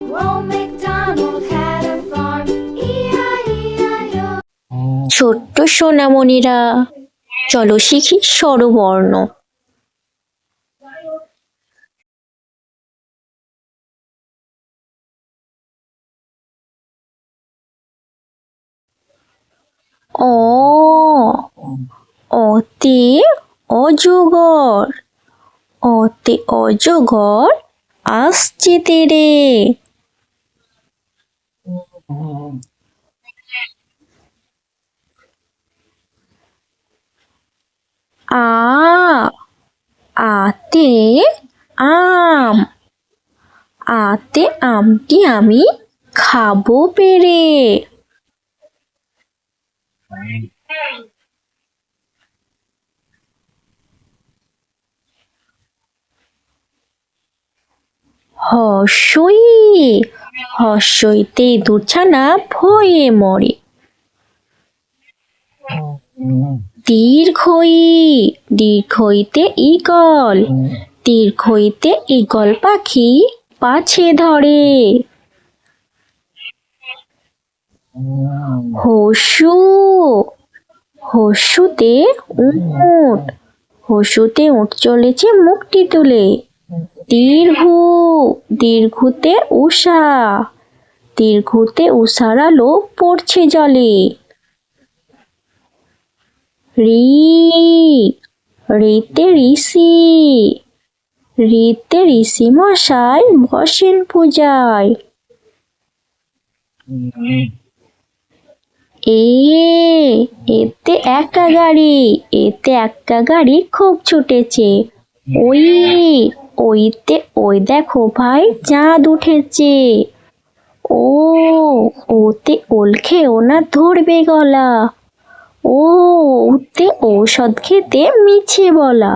Old MacDonald had a farm. E-I-E-I-O. ছোট্ট সোনামণিরা, চলো শিখি স্বরবর্ণ। অ, অতে অজগর, অতে অজগর আসছে তেরে। আ, আতে আম, আতে আমটি আমি খাবো পেরে। হর্ষই, হর্ষইতে দুছানা ভয়ে মরে। দীর্ঘই, দীর্ঘইতে ঈগল, দীর্ঘইতে ঈগল পাখি পাছে ধরে। হসু, হসুতে উট, হসুতে উট চলেছে মুখটি তুলে। দীর্ঘু, দীর্ঘুতে উষা, দীর্ঘুতে উষার আলো পড়ছে জলে। রি, রিতে ঋষি, রিতে ঋষি মশাই বসেন পূজায়। এ, এতে একা গাড়ি, এতে একা গাড়ি খুব ছুটেছে। ওই, ওইতে ওই দেখো ভাই চাঁদ উঠেছে। ও, ওতে ওল খেও না ধরবে গলা। ও, ওতে ঔষধ খেতে মিছে বলা।